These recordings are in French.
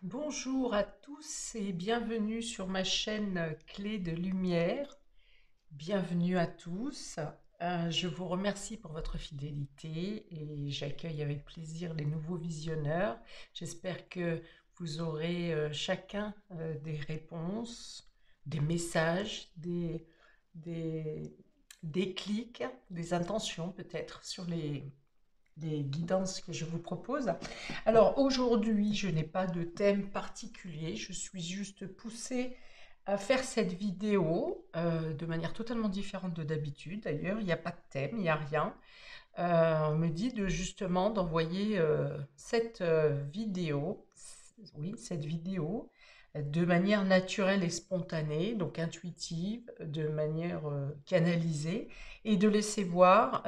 Bonjour à tous et bienvenue sur ma chaîne Clé de Lumière. Bienvenue à tous. Je vous remercie pour votre fidélité et j'accueille avec plaisir les nouveaux visionneurs. J'espère que vous aurez chacun des réponses, des messages, des, des clics, des intentions peut-être sur les guidances que je vous propose. Alors aujourd'hui, je n'ai pas de thème particulier, je suis juste poussée à faire cette vidéo de manière totalement différente de d'habitude. D'ailleurs, il n'y a pas de thème, il n'y a rien. On me dit de justement d'envoyer cette vidéo, oui, cette vidéo de manière naturelle et spontanée, donc intuitive, de manière canalisée, et de laisser voir,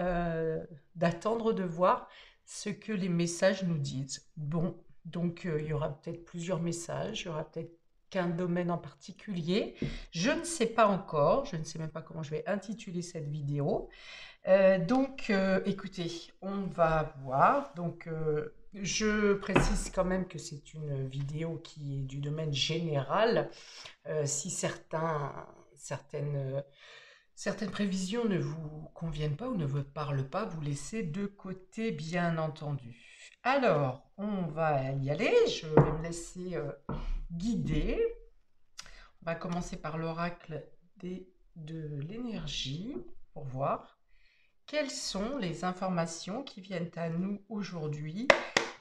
d'attendre de voir ce que les messages nous disent. Bon, donc il y aura peut-être plusieurs messages, il y aura peut-être qu'un domaine en particulier. Je ne sais pas encore, je ne sais même pas comment je vais intituler cette vidéo. Écoutez, on va voir. Je précise quand même que c'est une vidéo qui est du domaine général. Si certaines prévisions ne vous conviennent pas ou ne vous parlent pas, vous laissez de côté, bien entendu. Alors, on va y aller. Je vais me laisser guider. On va commencer par l'oracle de l'énergie pour voir. Quelles sont les informations qui viennent à nous aujourd'hui?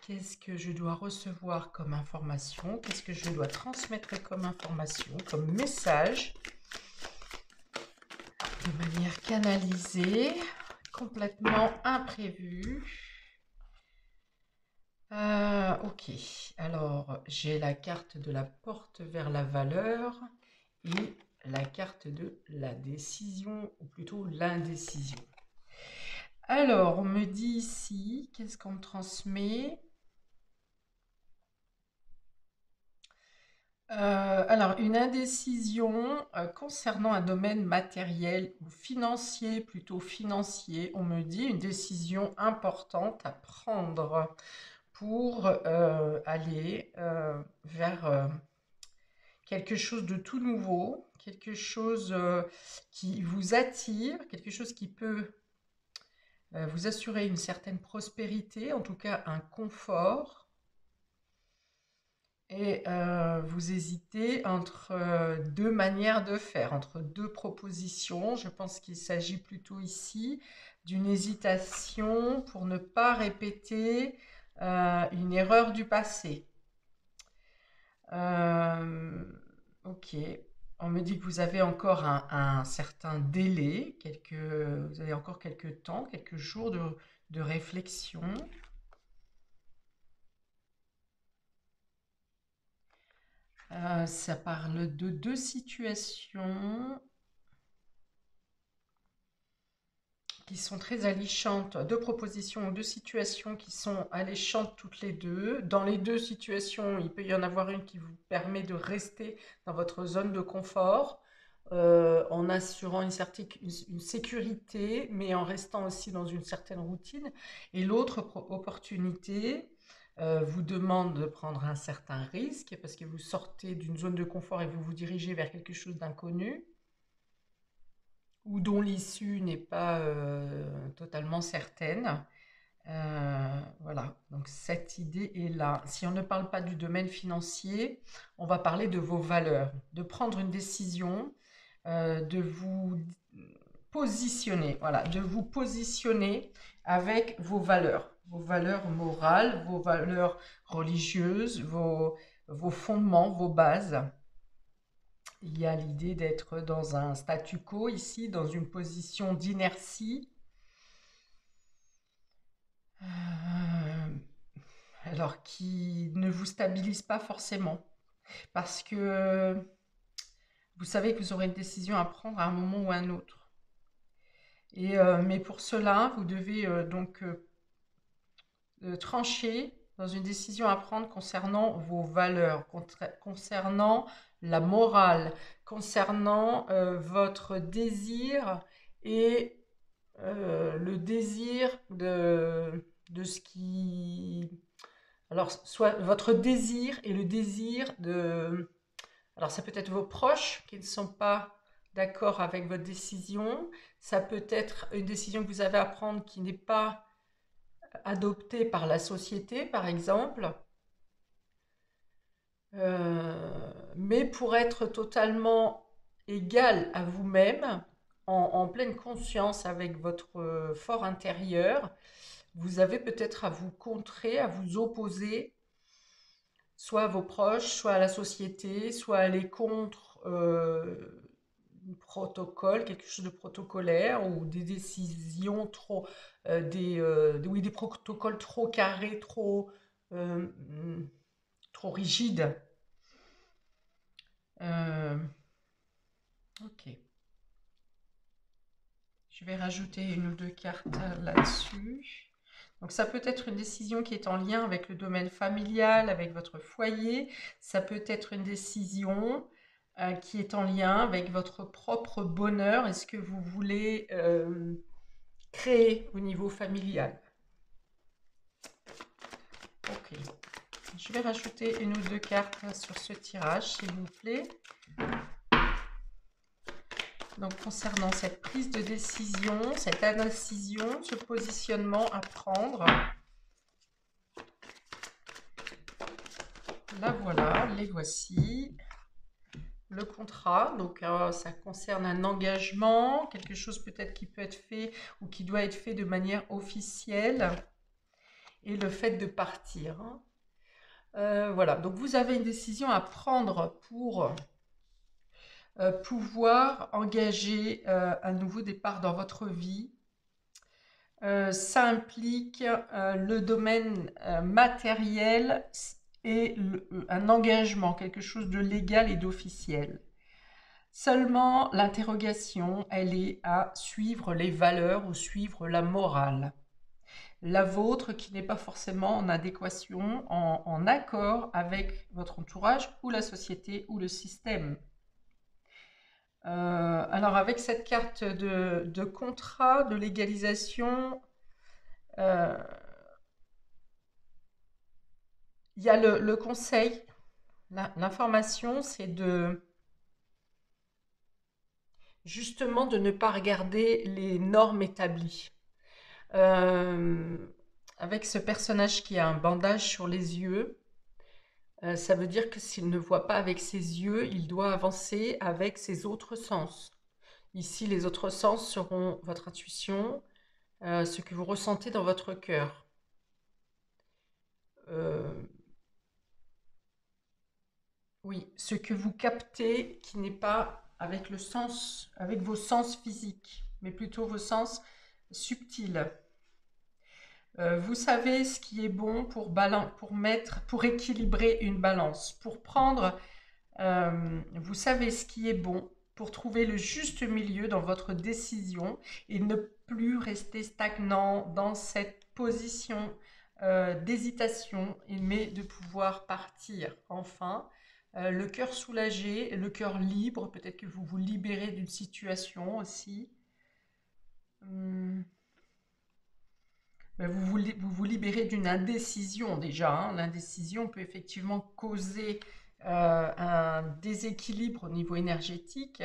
Qu'est-ce que je dois recevoir comme information? Qu'est-ce que je dois transmettre comme information, comme message, de manière canalisée, complètement imprévue? Ok, alors j'ai la carte de la porte vers la valeur et la carte de la décision, ou plutôt l'indécision. Alors, on me dit ici, qu'est-ce qu'on me transmet? Alors, une indécision concernant un domaine matériel ou financier, plutôt financier, on me dit une décision importante à prendre pour aller vers quelque chose de tout nouveau, quelque chose qui vous attire, quelque chose qui peut vous assurer une certaine prospérité, en tout cas un confort. Et vous hésitez entre deux manières de faire, entre deux propositions. Je pense qu'il s'agit plutôt ici d'une hésitation pour ne pas répéter une erreur du passé. Ok. On me dit que vous avez encore un certain délai, vous avez encore quelques temps, quelques jours de réflexion. Ça parle de deux situations qui sont très alléchantes, deux propositions ou deux situations qui sont alléchantes toutes les deux. Dans les deux situations, il peut y en avoir une qui vous permet de rester dans votre zone de confort, en assurant une sécurité, mais en restant aussi dans une certaine routine. Et l'autre opportunité vous demande de prendre un certain risque parce que vous sortez d'une zone de confort et vous vous dirigez vers quelque chose d'inconnu ou dont l'issue n'est pas totalement certaine. Voilà, donc cette idée est là. Si on ne parle pas du domaine financier, on va parler de vos valeurs, de prendre une décision, de vous positionner, voilà, de vous positionner avec vos valeurs morales, vos valeurs religieuses, vos fondements, vos bases. Il y a l'idée d'être dans un statu quo ici, dans une position d'inertie. Alors qui ne vous stabilise pas forcément. Parce que vous savez que vous aurez une décision à prendre à un moment ou à un autre. Mais pour cela, vous devez trancher dans une décision à prendre concernant vos valeurs, concernant la morale, concernant votre désir et le désir de ce qui... Alors, soit votre désir et le désir de... Alors, ça peut être vos proches qui ne sont pas d'accord avec votre décision. Ça peut être une décision que vous avez à prendre qui n'est pas adoptée par la société, par exemple. Mais pour être totalement égal à vous-même, en pleine conscience avec votre fort intérieur, vous avez peut-être à vous contrer, à vous opposer, soit à vos proches, soit à la société, soit à aller contre un protocole, quelque chose de protocolaire, ou des décisions trop, oui, des protocoles trop carrés, euh, trop rigides. Euh, ok. Je vais rajouter une ou deux cartes là-dessus. Donc ça peut être une décision qui est en lien avec le domaine familial, avec votre foyer. Ça peut être une décision qui est en lien avec votre propre bonheur et ce que vous voulez créer au niveau familial. Ok. Je vais rajouter une ou deux cartes sur ce tirage, s'il vous plaît. Donc concernant cette prise de décision, cette indécision, ce positionnement à prendre. Là voilà, les voici. Le contrat, donc ça concerne un engagement, quelque chose peut-être qui peut être fait ou qui doit être fait de manière officielle. Et le fait de partir. Voilà, donc vous avez une décision à prendre pour pouvoir engager un nouveau départ dans votre vie. Ça implique le domaine matériel et un engagement, quelque chose de légal et d'officiel. Seulement, l'interrogation, elle est à suivre les valeurs ou suivre la morale. La vôtre qui n'est pas forcément en adéquation, en accord avec votre entourage ou la société ou le système. Alors avec cette carte de contrat, de légalisation, il y a le conseil, l'information, c'est justement de ne pas regarder les normes établies. Euh, Avec ce personnage qui a un bandage sur les yeux, ça veut dire que s'il ne voit pas avec ses yeux, il doit avancer avec ses autres sens. Ici, les autres sens seront votre intuition, ce que vous ressentez dans votre cœur. Euh, oui, ce que vous captez qui n'est pas avec le sens, avec vos sens physiques, mais plutôt vos sens subtils. Vous savez ce qui est bon pour équilibrer une balance, pour prendre. Vous savez ce qui est bon pour trouver le juste milieu dans votre décision et ne plus rester stagnant dans cette position d'hésitation, mais de pouvoir partir enfin. Le cœur soulagé, le cœur libre, peut-être que vous vous libérez d'une situation aussi. Hum, vous libérez d'une indécision déjà, hein. L'indécision peut effectivement causer un déséquilibre au niveau énergétique.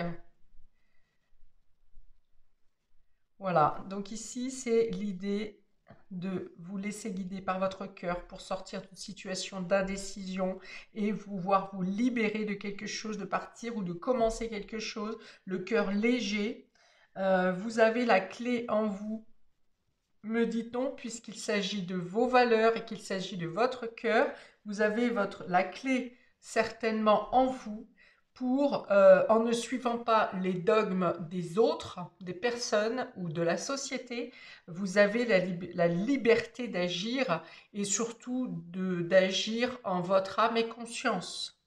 Voilà, donc ici c'est l'idée de vous laisser guider par votre cœur pour sortir d'une situation d'indécision et pouvoir vous libérer de quelque chose, de partir ou de commencer quelque chose, le cœur léger. Vous avez la clé en vous, me dit-on, puisqu'il s'agit de vos valeurs et qu'il s'agit de votre cœur. Vous avez la clé certainement en vous pour, en ne suivant pas les dogmes des autres, des personnes ou de la société, vous avez la liberté d'agir et surtout d'agir en votre âme et conscience.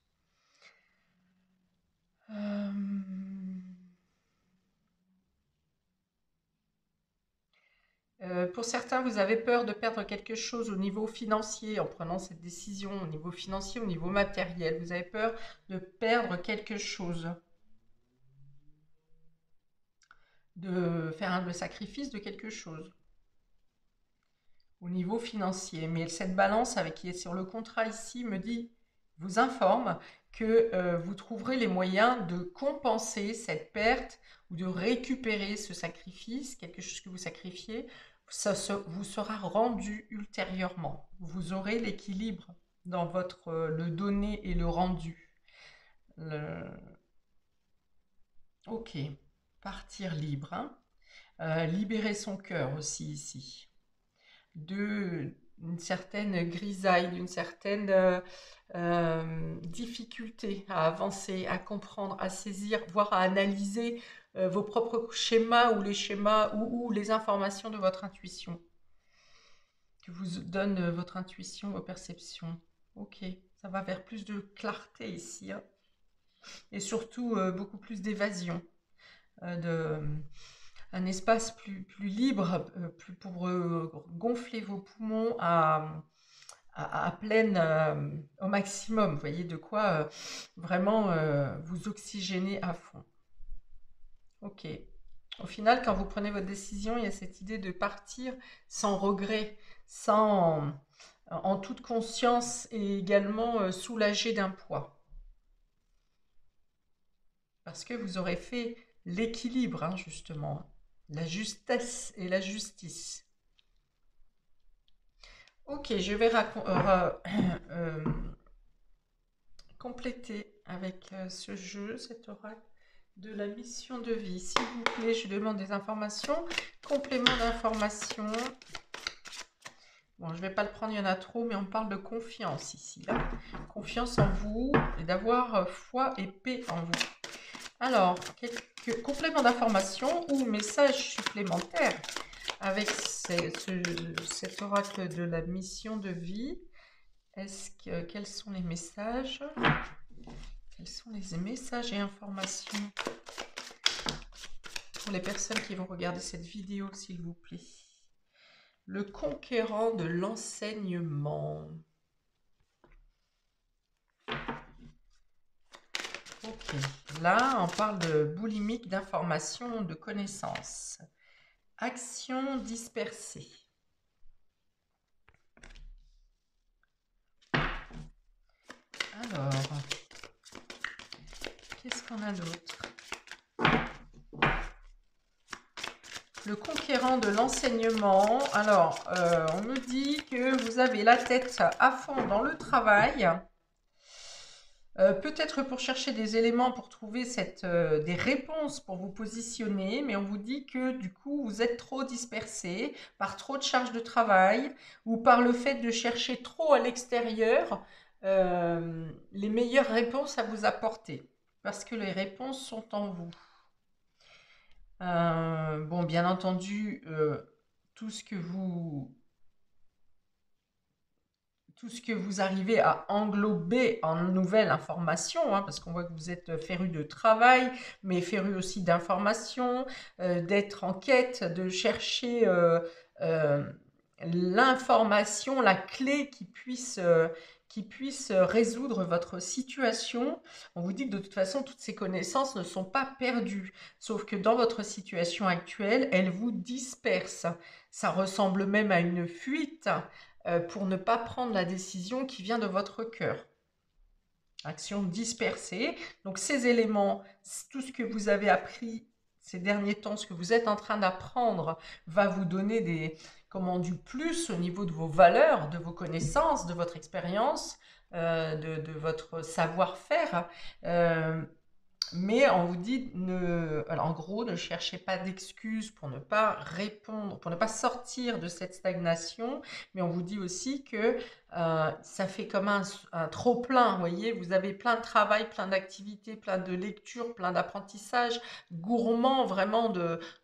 Euh, pour certains, vous avez peur de perdre quelque chose au niveau financier en prenant cette décision, au niveau financier, au niveau matériel. Vous avez peur de perdre quelque chose, de faire le sacrifice de quelque chose. au niveau financier. Mais cette balance qui est sur le contrat ici vous informe que vous trouverez les moyens de compenser cette perte ou de récupérer ce sacrifice, quelque chose que vous sacrifiez, vous sera rendu ultérieurement. Vous aurez l'équilibre dans le donné et le rendu. Ok, partir libre, hein. Libérer son cœur aussi ici. D'une certaine grisaille, d'une certaine difficulté à avancer, à comprendre, à saisir, voire à analyser vos propres schémas ou les schémas ou les informations de votre intuition, que vous donne votre intuition, vos perceptions. Ok, ça va vers plus de clarté ici, hein. Et surtout beaucoup plus d'évasion, un espace plus libre, pour gonfler vos poumons à pleine, au maximum. Vous voyez de quoi vraiment vous oxygéner à fond. Ok. Au final, quand vous prenez votre décision, il y a cette idée de partir sans regret, en toute conscience et également soulagé d'un poids. Parce que vous aurez fait l'équilibre, hein, justement, la justesse et la justice. Ok, je vais compléter avec ce jeu, cet oracle de la mission de vie. S'il vous plaît, je demande des informations, complément d'informations. Bon, je ne vais pas le prendre, il y en a trop, mais on parle de confiance ici, là. Confiance en vous et d'avoir foi et paix en vous. Alors, quelques compléments d'informations ou messages supplémentaires avec cet oracle de la mission de vie. Quels sont les messages? Quels sont les messages et informations pour les personnes qui vont regarder cette vidéo, s'il vous plaît? Le conquérant de l'enseignement. Ok, là on parle de boulimique d'informations, de connaissances. Action dispersée. Alors, qu'est-ce qu'on a d'autre? Le conquérant de l'enseignement. Alors, on nous dit que vous avez la tête à fond dans le travail. Peut-être pour chercher des éléments pour trouver des réponses pour vous positionner, mais on vous dit que du coup vous êtes trop dispersé par trop de charges de travail ou par le fait de chercher trop à l'extérieur les meilleures réponses à vous apporter, parce que les réponses sont en vous. Bon, bien entendu, tout ce que vous arrivez à englober en nouvelles informations, hein, parce qu'on voit que vous êtes féru de travail, mais féru aussi d'informations, d'être en quête, de chercher l'information, la clé qui puisse résoudre votre situation. On vous dit que de toute façon, toutes ces connaissances ne sont pas perdues, sauf que dans votre situation actuelle, elles vous dispersent. Ça ressemble même à une fuite pour ne pas prendre la décision qui vient de votre cœur. Action dispersée. Donc ces éléments, tout ce que vous avez appris ces derniers temps, ce que vous êtes en train d'apprendre, va vous donner du plus au niveau de vos valeurs, de vos connaissances, de votre expérience, de votre savoir-faire. Mais on vous dit, alors en gros, ne cherchez pas d'excuses pour ne pas répondre, pour ne pas sortir de cette stagnation, mais on vous dit aussi que ça fait comme un trop-plein, vous voyez, vous avez plein de travail, plein d'activités, plein de lectures, plein d'apprentissages, gourmand, vraiment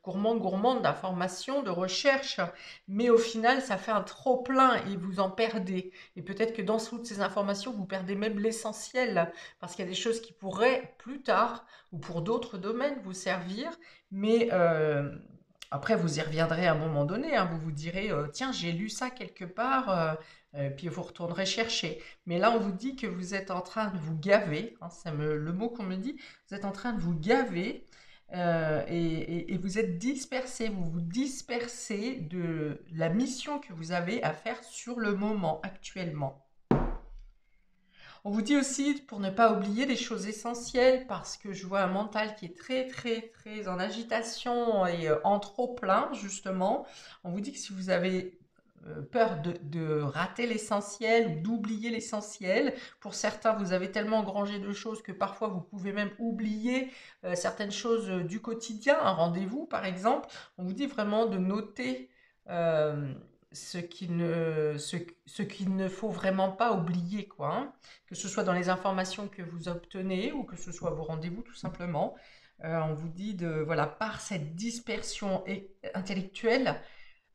gourmand d'informations, de recherches, mais au final, ça fait un trop-plein et vous en perdez. Et peut-être que dans toutes ces informations, vous perdez même l'essentiel, parce qu'il y a des choses qui pourraient plus tard ou pour d'autres domaines vous servir, mais après vous y reviendrez à un moment donné, hein, vous vous direz tiens, j'ai lu ça quelque part, puis vous retournerez chercher. Mais là on vous dit que vous êtes en train de vous gaver, hein, le mot qu'on me dit, vous êtes en train de vous gaver et vous êtes dispersé, vous vous dispersez de la mission que vous avez à faire sur le moment, actuellement. On vous dit aussi pour ne pas oublier les choses essentielles parce que je vois un mental qui est très très très en agitation et en trop plein justement. On vous dit que si vous avez peur de rater l'essentiel ou d'oublier l'essentiel, pour certains vous avez tellement engrangé de choses que parfois vous pouvez même oublier certaines choses du quotidien, un rendez-vous par exemple. On vous dit vraiment de noter euh, ce qu'il ne faut vraiment pas oublier, quoi, hein, que ce soit dans les informations que vous obtenez ou que ce soit vos rendez-vous tout simplement. On vous dit de, voilà, par cette dispersion intellectuelle,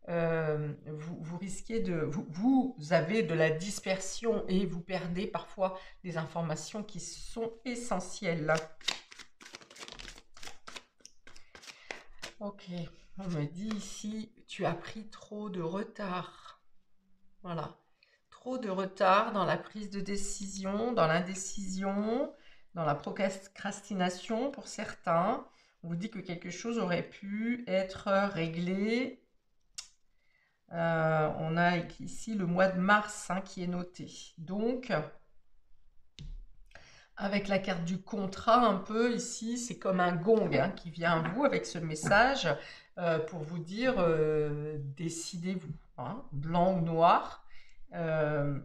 vous risquez vous avez de la dispersion et vous perdez parfois des informations qui sont essentielles. Ok, on me dit ici, tu as pris trop de retard. Voilà. Trop de retard dans la prise de décision, dans l'indécision, dans la procrastination pour certains. On vous dit que quelque chose aurait pu être réglé. On a ici le mois de mars hein, qui est noté. Donc, avec la carte du contrat un peu ici, c'est comme un gong hein, qui vient à vous avec ce message pour vous dire décidez-vous, hein, blanc ou noir,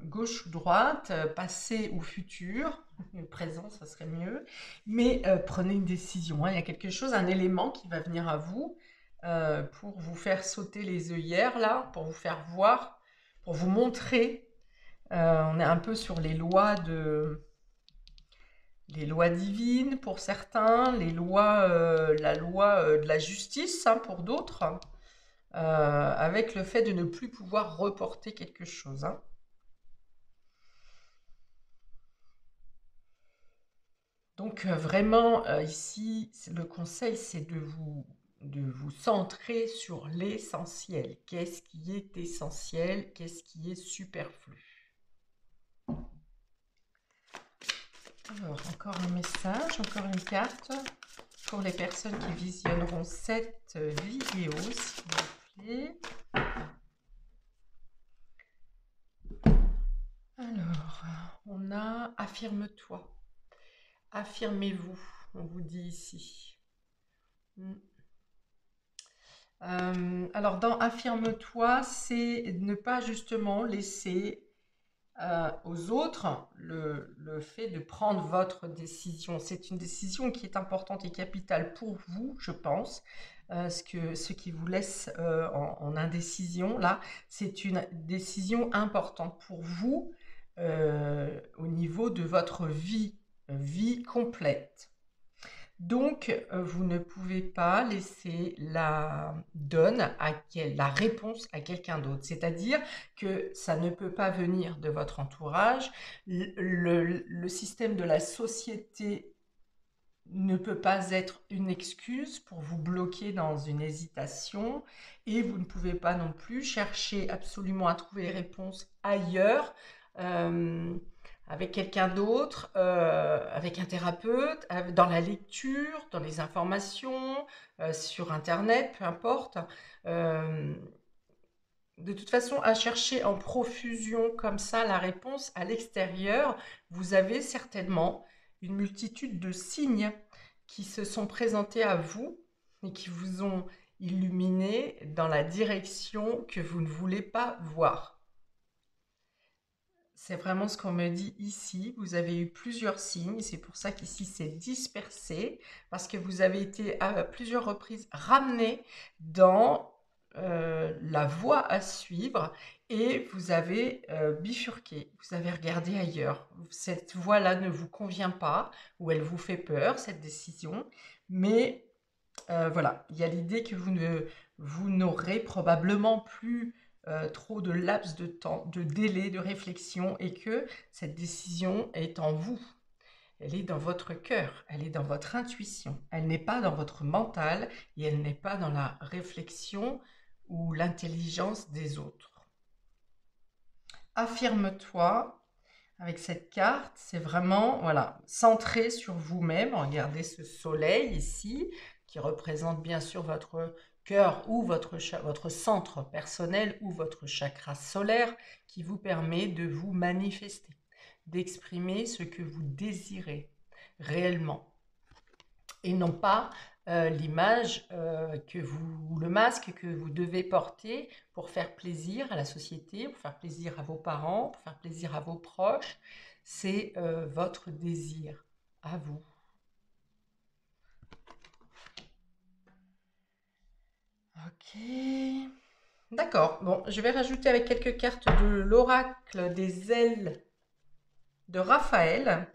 gauche ou droite, passé ou futur, présent ça serait mieux, mais prenez une décision, hein, il y a quelque chose, un élément qui va venir à vous pour vous faire sauter les œillères là, pour vous faire voir, pour vous montrer, on est un peu sur les lois divines pour certains, la loi de la justice hein, pour d'autres, avec le fait de ne plus pouvoir reporter quelque chose. Hein. Donc vraiment, ici, le conseil, c'est de vous centrer sur l'essentiel. Qu'est-ce qui est essentiel? Qu'est-ce qui est superflu? Alors, encore un message, encore une carte pour les personnes qui visionneront cette vidéo, s'il vous plaît. Alors, on a affirme-toi, affirmez-vous, on vous dit ici. Alors, dans affirme-toi, c'est ne pas justement laisser aux autres le fait de prendre votre décision. C'est une décision qui est importante et capitale pour vous, je pense. Ce qui vous laisse en indécision, là, c'est une décision importante pour vous au niveau de votre vie complète. Donc, vous ne pouvez pas laisser la la réponse à quelqu'un d'autre. C'est-à-dire que ça ne peut pas venir de votre entourage. Le système de la société ne peut pas être une excuse pour vous bloquer dans une hésitation et vous ne pouvez pas non plus chercher absolument à trouver les réponses ailleurs. Avec quelqu'un d'autre, avec un thérapeute, dans la lecture, dans les informations, sur Internet, peu importe. Euh, de toute façon, à chercher en profusion comme ça la réponse à l'extérieur, vous avez certainement une multitude de signes qui se sont présentés à vous et qui vous ont illuminé dans la direction que vous ne voulez pas voir. C'est vraiment ce qu'on me dit ici. Vous avez eu plusieurs signes. C'est pour ça qu'ici c'est dispersé. Parce que vous avez été à plusieurs reprises ramené dans la voie à suivre. Et vous avez bifurqué. Vous avez regardé ailleurs. Cette voie-là ne vous convient pas. Ou elle vous fait peur, cette décision. Mais voilà, il y a l'idée que vous n'aurez probablement plus trop de laps de temps, de délai, de réflexion et que cette décision est en vous. Elle est dans votre cœur, elle est dans votre intuition. Elle n'est pas dans votre mental et elle n'est pas dans la réflexion ou l'intelligence des autres. Affirme-toi avec cette carte, c'est vraiment voilà, centré sur vous-même. Regardez ce soleil ici qui représente bien sûr votre cœur ou votre centre personnel ou votre chakra solaire qui vous permet de vous manifester, d'exprimer ce que vous désirez réellement et non pas l'image ou le masque que vous devez porter pour faire plaisir à la société, pour faire plaisir à vos parents, pour faire plaisir à vos proches. C'est votre désir à vous. Ok. D'accord. Bon, je vais rajouter avec quelques cartes de l'oracle des ailes de Raphaël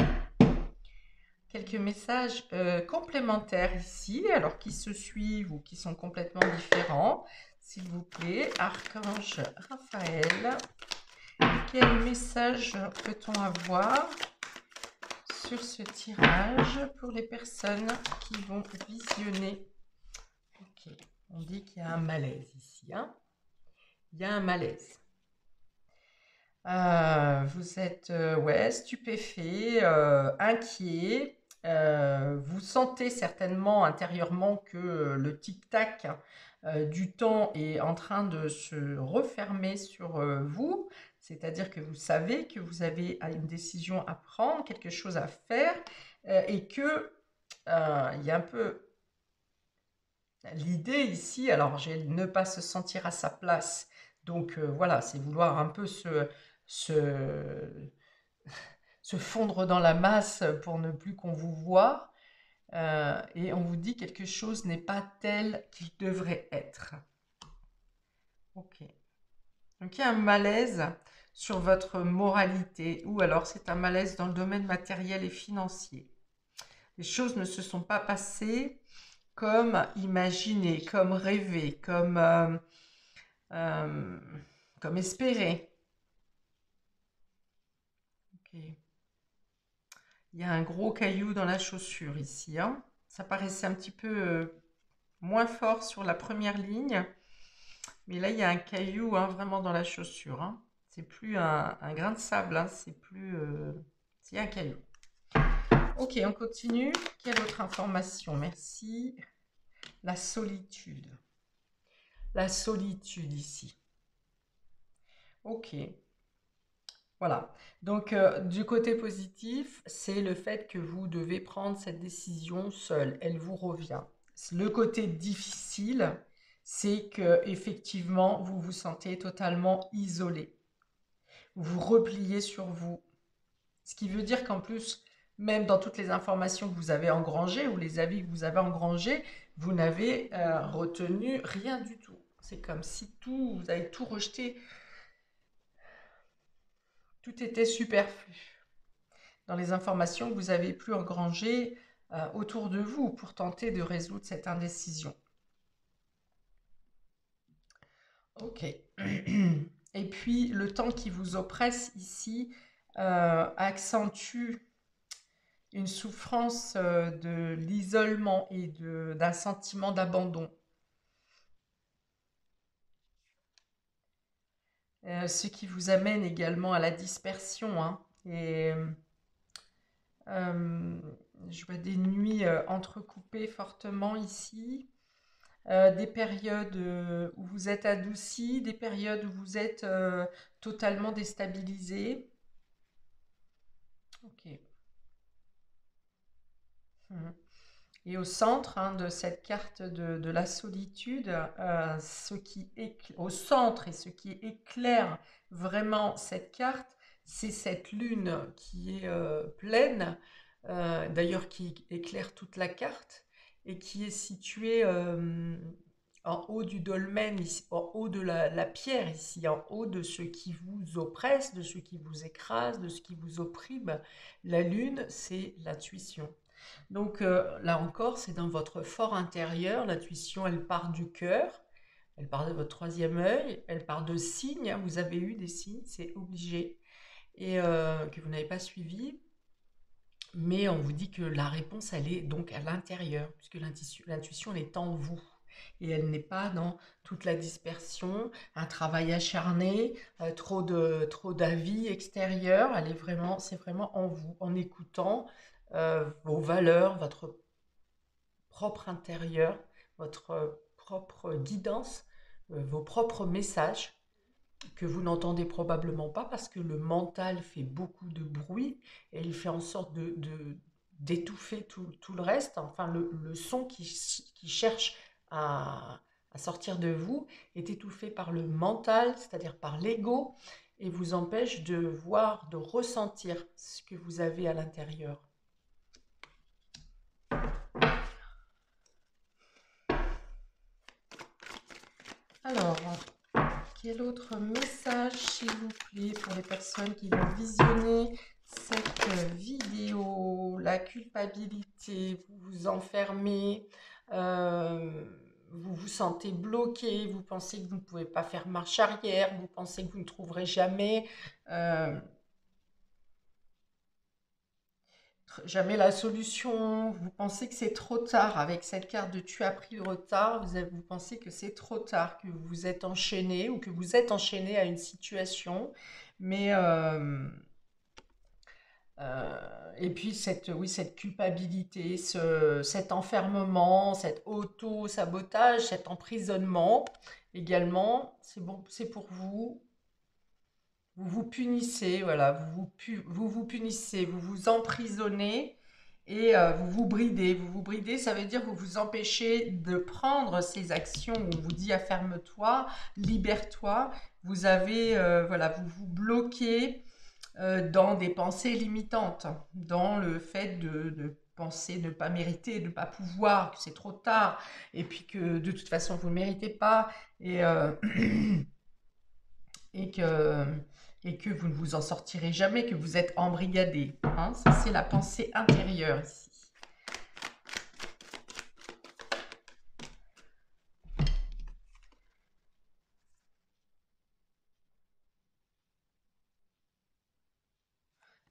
quelques messages complémentaires ici, alors qui se suivent ou qui sont complètement différents. S'il vous plaît, Archange Raphaël, quel message peut-on avoir sur ce tirage pour les personnes qui vont visionner? Ok, on dit qu'il y a un malaise ici, hein? Il y a un malaise. Vous êtes ouais, stupéfait, inquiet. Vous sentez certainement intérieurement que le tic-tac du temps est en train de se refermer sur vous. C'est-à-dire que vous savez que vous avez une décision à prendre, quelque chose à faire, et que il y a un peu l'idée ici, alors j'ai ne pas se sentir à sa place. Donc voilà, c'est vouloir un peu se, se fondre dans la masse pour ne plus qu'on vous voie. Et on vous dit quelque chose n'est pas tel qu'il devrait être. Ok. Donc il y a un malaise sur votre moralité, ou alors c'est un malaise dans le domaine matériel et financier. Les choses ne se sont pas passées comme imaginé, comme rêvé, euh, comme espéré. Ok. Il y a un gros caillou dans la chaussure ici, hein. Ça paraissait un petit peu moins fort sur la première ligne, mais là il y a un caillou, hein, vraiment dans la chaussure, hein. C'est plus un grain de sable, hein, c'est plus... c'est un caillou. Ok, on continue. Quelle autre information? Merci. La solitude. La solitude ici. Ok. Voilà. Donc, du côté positif, c'est le fait que vous devez prendre cette décision seule. Elle vous revient. Le côté difficile, c'est que effectivement, vous vous sentez totalement isolé. Vous vous repliez sur vous. Ce qui veut dire qu'en plus, même dans toutes les informations que vous avez engrangées ou les avis que vous avez engrangés, vous n'avez retenu rien du tout. C'est comme si vous avez tout rejeté, tout était superflu dans les informations que vous avez pu engranger autour de vous pour tenter de résoudre cette indécision. Ok. Et puis, le temps qui vous oppresse ici accentue une souffrance de l'isolement et d'un sentiment d'abandon. Ce qui vous amène également à la dispersion, hein. Et je vois des nuits entrecoupées fortement ici, des périodes où vous êtes adouci, des périodes où vous êtes totalement déstabilisé. Ok. Mhm. Et au centre, hein, de cette carte de la solitude, au centre et ce qui éclaire vraiment cette carte, c'est cette lune qui est pleine, d'ailleurs qui éclaire toute la carte et qui est située en haut du dolmen, ici, en haut de la pierre ici, en haut de ce qui vous oppresse, de ce qui vous écrase, de ce qui vous opprime. La lune, c'est l'intuition. Donc là encore, c'est dans votre fort intérieur. L'intuition, elle part du cœur, elle part de votre troisième œil, elle part de signes, hein. Vous avez eu des signes, c'est obligé, et que vous n'avez pas suivi. Mais on vous dit que la réponse, elle est donc à l'intérieur, puisque l'intuition, elle est en vous. Et elle n'est pas dans toute la dispersion, un travail acharné, trop d'avis extérieurs. C'est vraiment en vous, en écoutant vos valeurs, votre propre intérieur, votre propre guidance, vos propres messages que vous n'entendez probablement pas parce que le mental fait beaucoup de bruit et il fait en sorte d'étouffer tout le reste. Enfin, le son qui cherche à sortir de vous est étouffé par le mental, c'est-à-dire par l'ego, et vous empêche de voir, de ressentir ce que vous avez à l'intérieur. Alors, quel autre message, s'il vous plaît, pour les personnes qui vont visionner cette vidéo? La culpabilité, vous vous enfermez, vous vous sentez bloqué, vous pensez que vous ne pouvez pas faire marche arrière, vous pensez que vous ne trouverez jamais, euh, jamais la solution, vous pensez que c'est trop tard. Avec cette carte de tu as pris le retard, vous pensez que c'est trop tard, que vous êtes enchaîné ou que vous êtes enchaîné à une situation. Mais, et puis oui, cette culpabilité, cet enfermement, cet auto-sabotage, cet emprisonnement également, c'est bon, c'est pour vous. Vous vous punissez, voilà, vous vous punissez, vous vous emprisonnez et vous vous bridez. Vous vous bridez, ça veut dire que vous vous empêchez de prendre ces actions où on vous dit afferme-toi, libère-toi. Vous avez, voilà, vous vous bloquez dans des pensées limitantes, dans le fait de penser ne pas mériter, ne pas pouvoir, que c'est trop tard, et puis que de toute façon vous ne méritez pas, et, et que, et que vous ne vous en sortirez jamais, que vous êtes embrigadé. Hein, ça, c'est la pensée intérieure ici.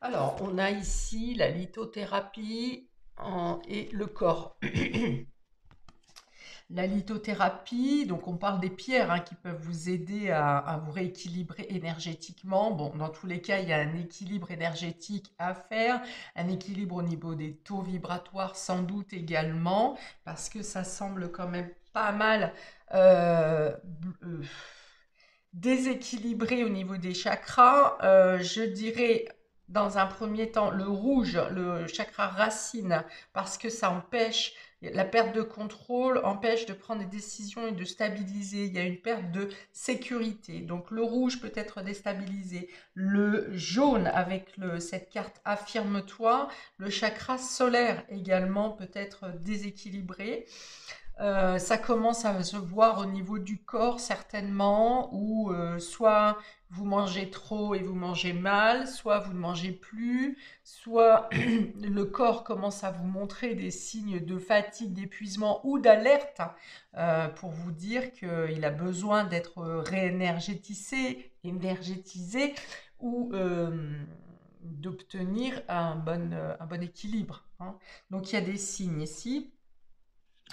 Alors, on a ici la lithothérapie et le corps. La lithothérapie, donc on parle des pierres qui peuvent vous aider à vous rééquilibrer énergétiquement. Bon, dans tous les cas, il y a un équilibre énergétique à faire, un équilibre au niveau des taux vibratoires sans doute également, parce que ça semble quand même pas mal euh, euh, déséquilibré au niveau des chakras. Je dirais dans un premier temps le rouge, le chakra racine, parce que ça empêche la perte de contrôle, empêche de prendre des décisions et de stabiliser. Il y a une perte de sécurité. Donc le rouge peut être déstabilisé. Le jaune avec cette carte affirme-toi. Le chakra solaire également peut être déséquilibré. Ça commence à se voir au niveau du corps certainement, où soit vous mangez trop et vous mangez mal, soit vous ne mangez plus, soit le corps commence à vous montrer des signes de fatigue, d'épuisement ou d'alerte pour vous dire qu'il a besoin d'être énergétisé ou d'obtenir un bon équilibre. Hein. Donc il y a des signes ici.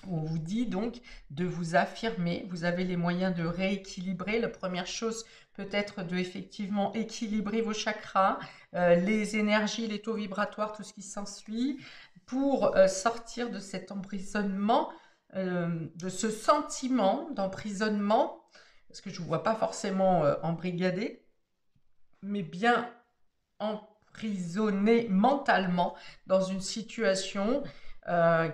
On vous dit donc de vous affirmer, vous avez les moyens de rééquilibrer. La première chose peut être de effectivement équilibrer vos chakras, les énergies, les taux vibratoires, tout ce qui s'ensuit, pour sortir de cet emprisonnement, de ce sentiment d'emprisonnement, parce que je ne vous vois pas forcément embrigadé, mais bien emprisonné mentalement dans une situation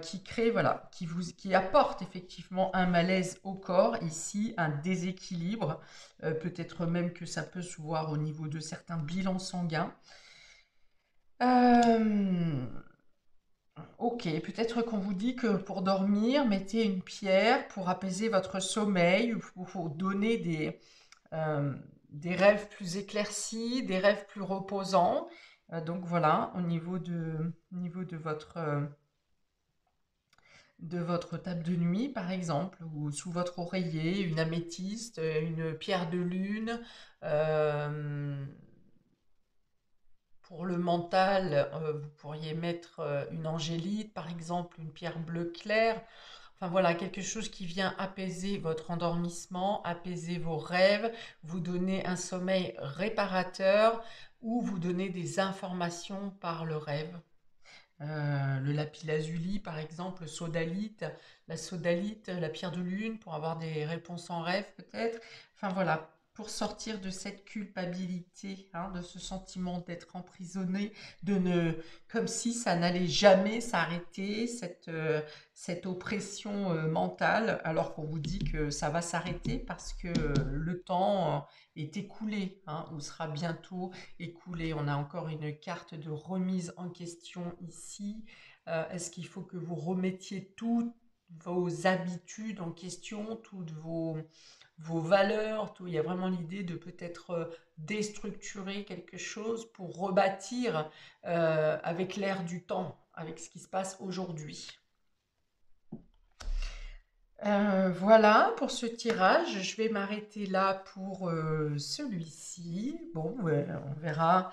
qui crée, voilà, qui apporte effectivement un malaise au corps, ici, un déséquilibre. Peut-être même que ça peut se voir au niveau de certains bilans sanguins. Ok, peut-être qu'on vous dit que pour dormir, mettez une pierre pour apaiser votre sommeil, ou pour donner des rêves plus éclaircis, des rêves plus reposants. Donc voilà, au niveau de votre table de nuit, par exemple, ou sous votre oreiller, une améthyste, une pierre de lune. Euh, pour le mental, vous pourriez mettre une angélite, par exemple, une pierre bleue claire. Enfin voilà, quelque chose qui vient apaiser votre endormissement, apaiser vos rêves, vous donner un sommeil réparateur ou vous donner des informations par le rêve. Le lapis-lazuli, par exemple, le sodalite, la sodalite, la pierre de lune, pour avoir des réponses en rêve peut-être. Enfin voilà, pour sortir de cette culpabilité, hein, de ce sentiment d'être emprisonné, de ne, comme si ça n'allait jamais s'arrêter, cette oppression mentale, alors qu'on vous dit que ça va s'arrêter parce que le temps est écoulé, hein, ou sera bientôt écoulé. On a encore une carte de remise en question ici. Est-ce qu'il faut que vous remettiez toutes vos habitudes en question, toutes vos valeurs, tout. Il y a vraiment l'idée de peut-être déstructurer quelque chose pour rebâtir avec l'air du temps, avec ce qui se passe aujourd'hui. Voilà pour ce tirage. Je vais m'arrêter là pour celui-ci. Bon, ouais, on verra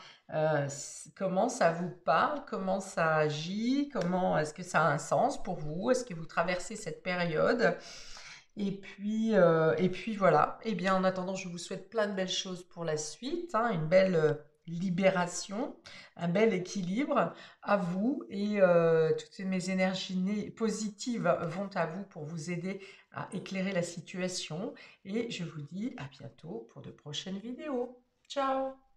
comment ça vous parle, comment ça agit, comment est-ce que ça a un sens pour vous, est-ce que vous traversez cette période. Et puis voilà. Eh bien, en attendant, je vous souhaite plein de belles choses pour la suite, hein, une belle libération, un bel équilibre à vous et toutes mes énergies positives vont à vous pour vous aider à éclairer la situation. Et je vous dis à bientôt pour de prochaines vidéos. Ciao!